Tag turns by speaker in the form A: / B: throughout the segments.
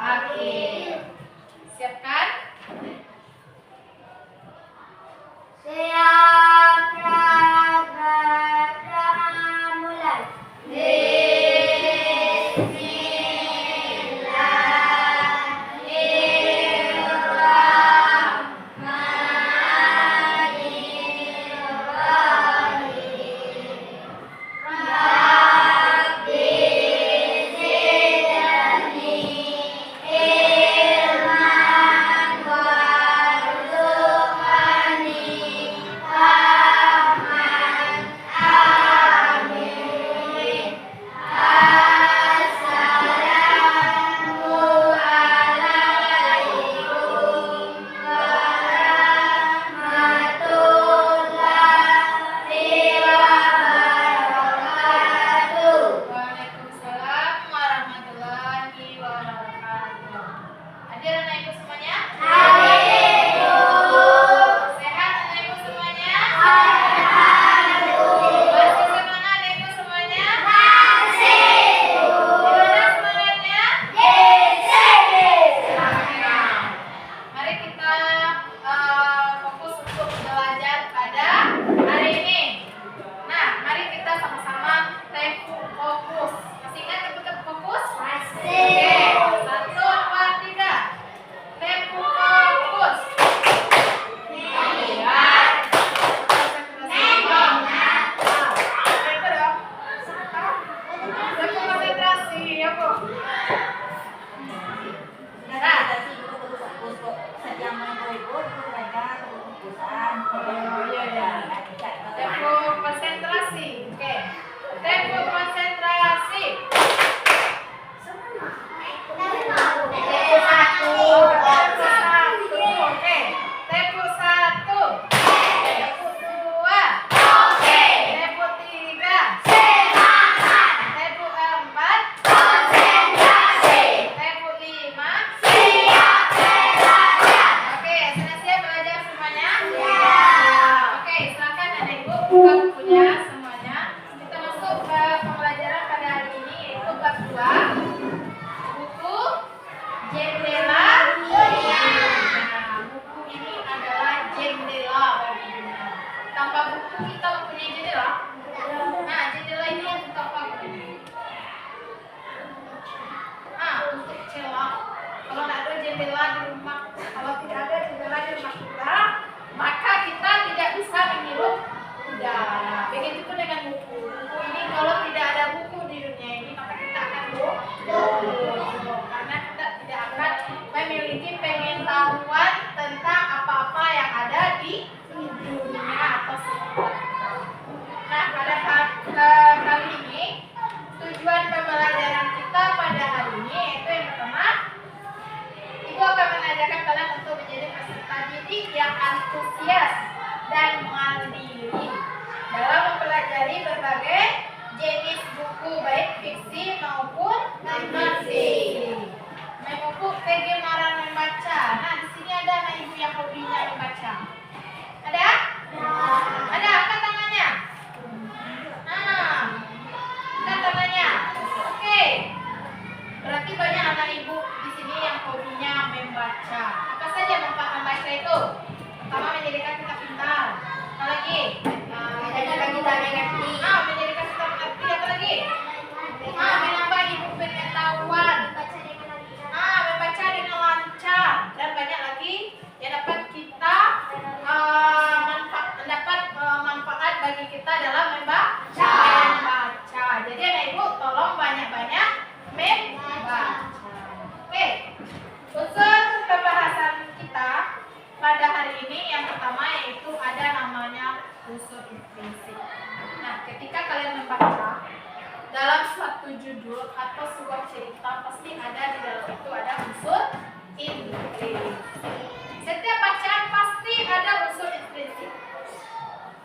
A: akhir. Siapkan?
B: Siap, mulai.
A: Tempo konsentrasi. Oke. Tempo konsentrasi. Oke. Tempo 1. Tempo 2. Tempo 3. Tempo 4. Tempo 5. Oke, sudah siap belajar semuanya? Oke, silakan adik ibu buka bukunya semuanya. Kita masuk ke pembelajaran pada hari ini, yaitu bab 2, buku Jendela Dunia. Nah, buku ini adalah jendela bagi dunia. Tanpa buku kita mempunyai jendela. Nah, jendela ini untuk apa gunanya? Nah, untuk celah. Kalau tidak ada jendela di rumah, kalau tidak ada jendela di rumah kita, maka kita tidak bisa menghirup udara. Begitupun dengan buku. Buku ini kalau tidak ada buku di dunia ini, maka kita akan bodoh. Karena kita tidak akan memiliki pengetahuan tentang apa-apa yang ada di dunia atau sekitar kita. Nah, pada kali ini, tujuan pembelajaran kita pada hari ini yaitu yang pertama, Ibu akan mengajarkan kalian untuk menjadi peserta didik yang antusias dan mandiri dalam mempelajari berbagai jenis buku baik fiksi maupun non-fiksi. Memupuk kegemaran membaca. Nah, di sini ada anak ibu yang hobinya membaca. Ada? Ada? Angkat tangannya. Nah, angkat tangannya. Oke. Berarti banyak anak ibu di sini yang hobinya membaca. Apa saja manfaat membaca itu? Pertama, menjadikan kita pintar. Apa lagi? Menjadikan kita mengerti. Menjadikan kita mengerti. Apa lagi? Menambah ilmu pengetahuan. Membaca dengan lancar. Dan banyak lagi yang dapat kita manfaat bagi kita dalam membaca. Jadi anak ibu tolong banyak-banyak membaca. Oke, unsur pembahasan kita pada hari ini yang pertama yaitu ada namanya unsur intrinsik. Nah, ketika kalian membaca dalam suatu judul atau sebuah cerita, pasti ada di dalam itu ada unsur intrinsik. Setiap bacaan pasti ada unsur intrinsik.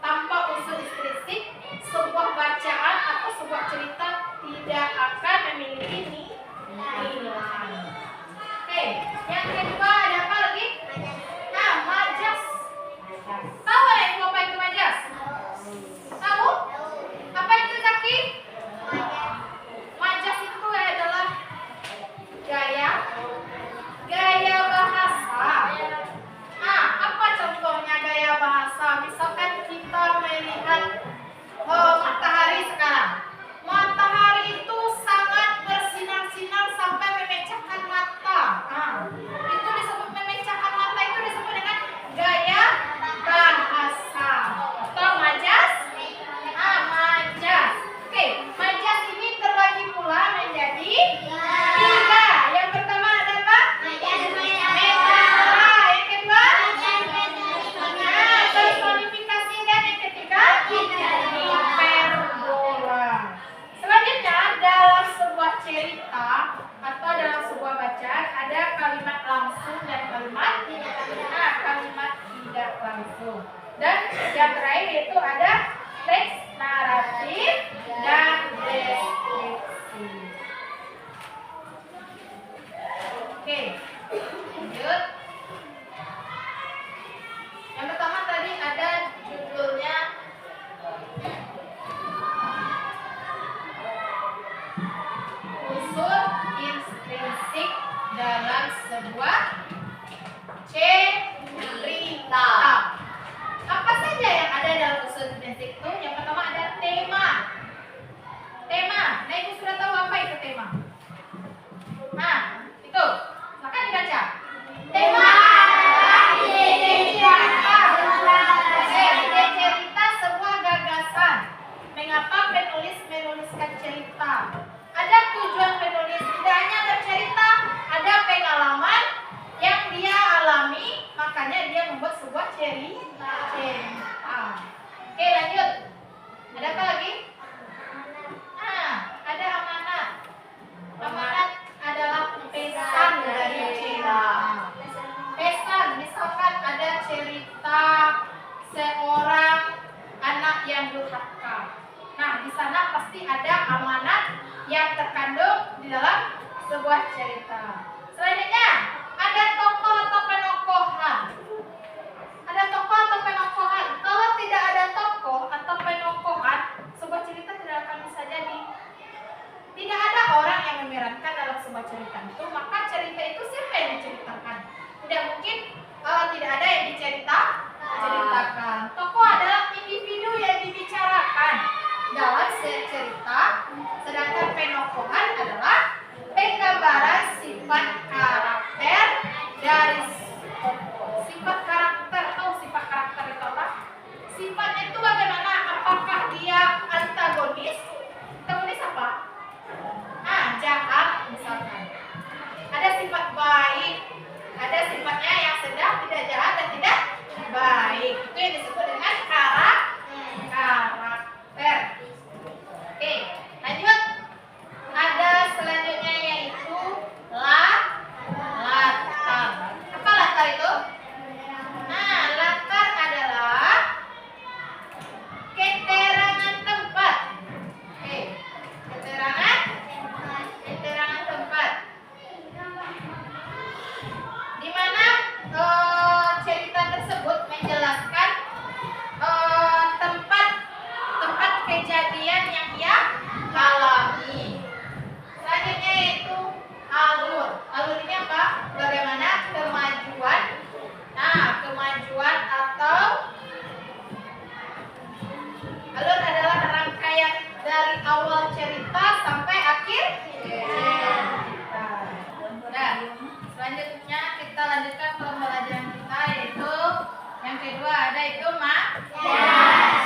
A: Tanpa unsur intrinsik, sebuah bacaan atau sebuah cerita tidak akan memiliki nilai. Oke, yang kedua ada apa lagi? Majas. Tahu nggak ibu apa itu majas? Tahu? Apa itu Zaki? Majas itu adalah gaya bahasa. Misalkan kita melihat matahari sekarang. Matahari itu sangat bersinar-sinar sampai memecahkan mata. Itu disebut memecahkan mata, itu disebut dengan gaya bahasa atau majas. Majas. Oke, majas ini terbagi pula menjadi 3. Yang pertama adalah metafora, yang kedua personifikasi, dan yang ketiga hiperbola. Selanjutnya dalam sebuah cerita atau dalam sebuah bacaan ada kalimat langsung dan kalimat tidak langsung. Dan yang terakhir yaitu ada teks naratif dan deskripsi. Oke, lanjut. Yang pertama tadi ada judulnya unsur intrinsik dalam sebuah cerita. Apa saja yang ada dalam unsur intrinsik itu? Yang pertama ada tema. Nah, ibu sudah tahu apa itu tema? Itu. Silakan dibaca. Tema ide cerita sebuah gagasan. Mengapa penulis menuliskan cerita? Ada tujuan penulis, tidak hanya bercerita, ada pengalaman yang dia alami, makanya dia membuat sebuah cerita. Oke, lanjut. Ada apa lagi? Ada amanat. Amanat adalah pesan dari cerita. Pesan, misalkan ada cerita seorang anak yang durhaka. Nah, di sana pasti ada amanat yang terkandung di dalam sebuah cerita. Selanjutnya, ada tokoh atau penokohan. Kalau tidak ada tokoh atau penokohan, sebuah cerita tidak akan bisa jadi. Tidak ada orang yang memerankan dalam sebuah cerita itu, maka cerita itu siapa yang diceritakan? Tidak mungkin tidak ada yang diceritakan. Tokoh adalah individu yang dibicarakan dalam cerita, sedangkan penokohan adalah penggambaran sifat karakter dari sifat karakter. Tahu sifat karakter itu apa? Sifatnya itu bagaimana? Apakah dia antagonis? Antagonis apa? Jahat misalkan. Ada sifat baik, ada sifatnya yang sedang, tidak jahat dan tidak baik. Itu yang disebut dengan karakter. Oke, lanjut. Ada selanjutnya yaitu latar. Apa latar itu? Latar adalah keterangan tempat. Oke, keterangan tempat. Di mana cerita tersebut menjelaskan tempat kejadian yang ia alami. Selanjutnya yaitu alur. Alur ini apa? Bagaimana kemajuan? Kemajuan atau alur adalah rangkaian dari awal cerita sampai akhir cerita. Nah, selanjutnya kita lanjutkan pembelajaran kita yaitu yang kedua ada itu majas.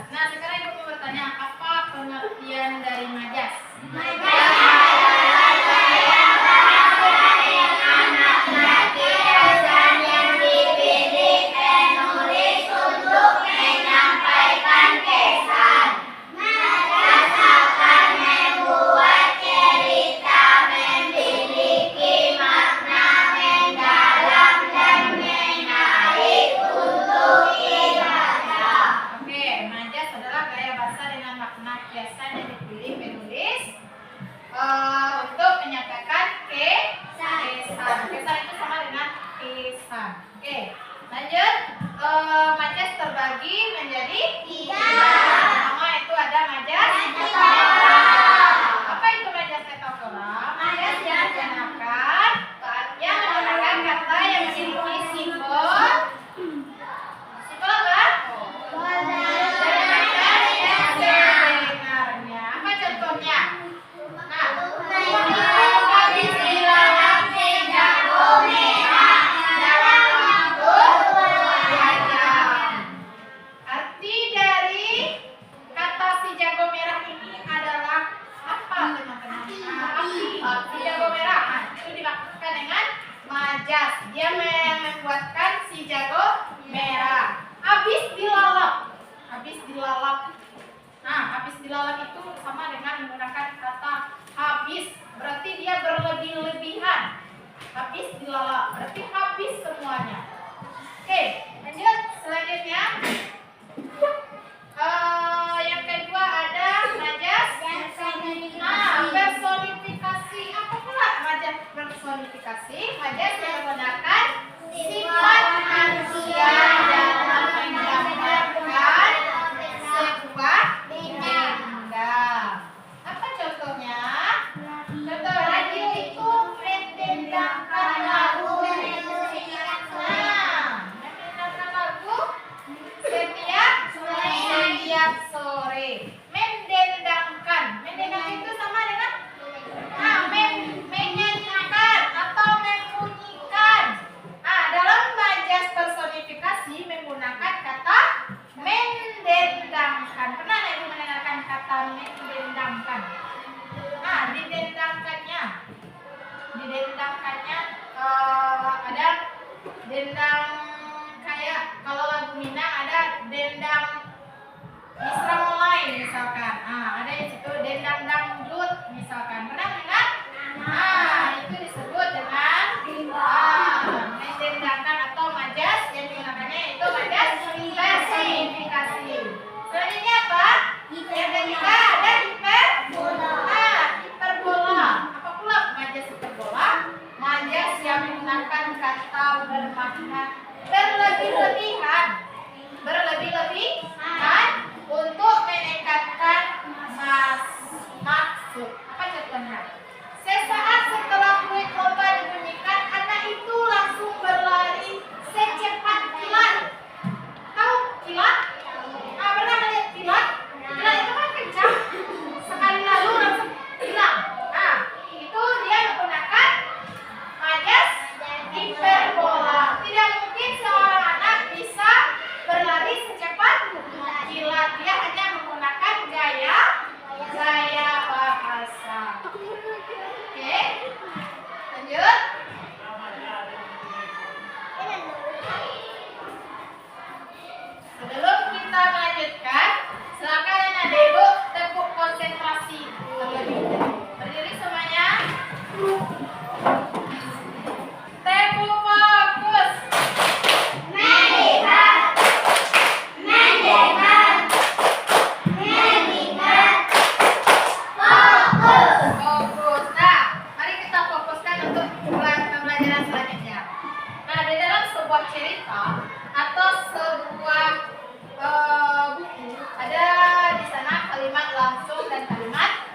A: Nah, sekarang ibu mau bertanya, apa pengertian dari majas? Untuk menyatakan kesan. Kesan itu sama dengan kesan. Oke, lanjut. Majas terbagi menjadi 3. Pertama itu ada majas metafora. Apa itu majas metafora? Majas yang menggunakan kata yang memiliki simbol apa? lanjutkan. Silakan adik ibu tepuk konsentrasi terlebih dahulu. Berdiri semuanya. Tepuk fokus.
B: Melihat, mendengar, mengingat, fokus.
A: Fokus. Nah, mari kita fokuskan untuk pembelajaran selanjutnya. Nah, di dalam sebuah cerita atau sebuah buku ada di sana kalimat langsung dan kalimat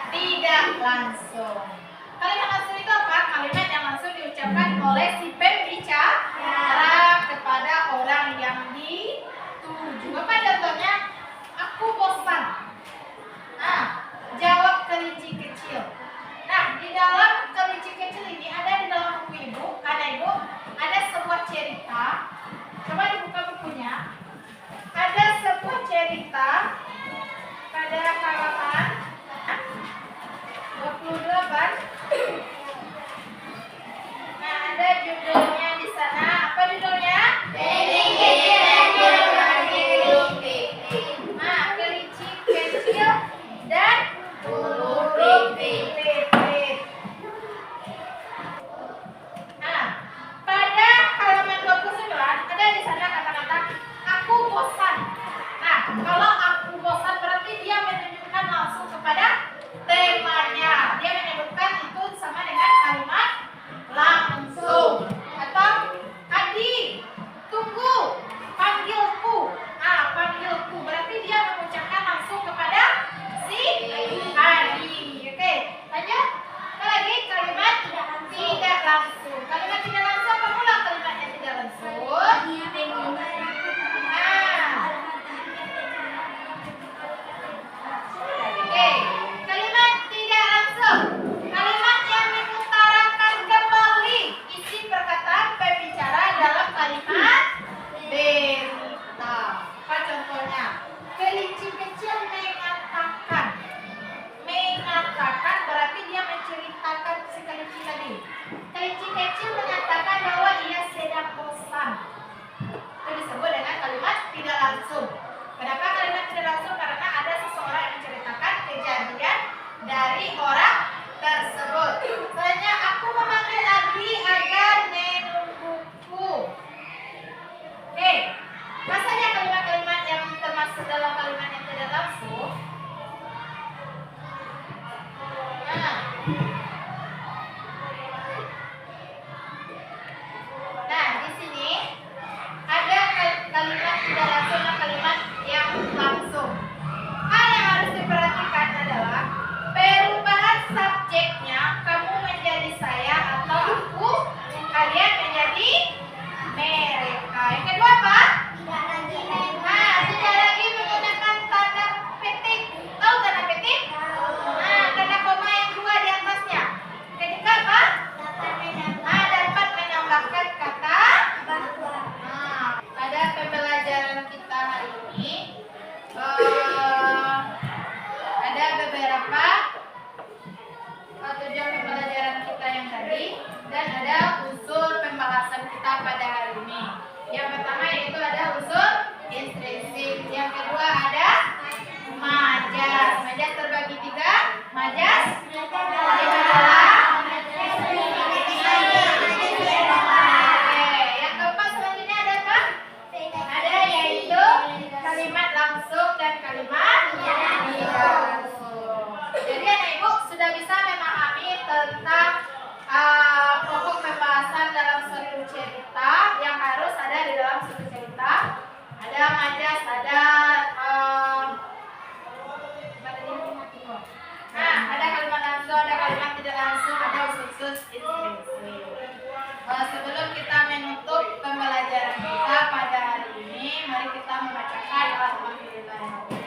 A: tidak langsung. Kalimat langsung itu apa? Kalimat yang langsung diucapkan oleh si pembicara kepada orang yang dituju. Apa contohnya? Aku bosan. Nah, jawab kelinci kecil. Nah, di dalam kelinci kecil ini ada di dalam buku ibu, ada sebuah cerita. Coba dibuka bukunya. Ada sebuah cerita pada halaman 28. Nah, ada judulnya di sana. Apa judulnya?
B: Kelinci kecil dan burung pipit.
A: Nah, kelinci kecil dan
B: Burung pipit.
A: pipit. Nah, pada halaman 29 ada di sana kata-kata aku bosan. Nah, kalau aku bosan berarti dia menunjukkan langsung kepada temanya. Dia menyebutkan itu sama dengan kalimat langsung. Atau Adi, tunggu, panggilku. Nah, panggilku berarti dia mengucapkan langsung kepada si Adi. Oke, lanjut. Apa lagi? Kalimat tidak langsung. Kalimat tidak langsung, kamu ulang kalimatnya tidak langsung. Oke, kalimat tidak langsung. Kalimat yang mengutarakan kembali isi perkataan pembicara dalam kalimat berita. Apa contohnya? Kelinci kecil mengatakan. Mengatakan berarti dia menceritakan si kelinci tadi. Kelinci kecil menyatakan bahwa ia sedang bosan. Itu disebut dengan kalimat tidak langsung. Kenapa kalimat tidak langsung? Karena ada seseorang yang menceritakan kejadian dari orang tersebut. Selanjutnya, aku memanggil Adi agar menungguku. Oke, masanya kalimat-kalimat yang termasuk dalam kalimat yang tidak langsung. Nah, di sini ada kalimat tidak langsung dan kalimat yang langsung. Hal yang harus diperhatikan adalah perubahan subjeknya, kamu menjadi saya atau aku, kalian menjadi mereka. Yang kedua apa? Nah, tidak lagi menggunakan tanda petik. Tahu tanda petik? Nah, tanda koma yang dua di atasnya. Ketika apa? Nah, dapat menambahkan kata. Nah, pada pembelajaran kita hari ini ada beberapa tujuan pembelajaran kita yang tadi dan ada unsur pembahasan kita pada hari ini. Yang pertama yaitu ada unsur intrinsik. Yang kedua ada majas. Majas terbagi tiga. Majas adalah yang keempat selanjutnya ada apa? Ada yaitu kalimat langsung dan kalimat tidak langsung. Jadi anak ibu sudah bisa memahami tentang pokok pembahasan dalam suatu cerita yang harus ada di dalam suatu cerita. Ada majas, ada ada kalimat langsung, ada kalimat tidak langsung, ada usus intrinsik. Sebelum kita menutup pembelajaran kita pada hari ini, mari kita membacakan Al-Fatihah.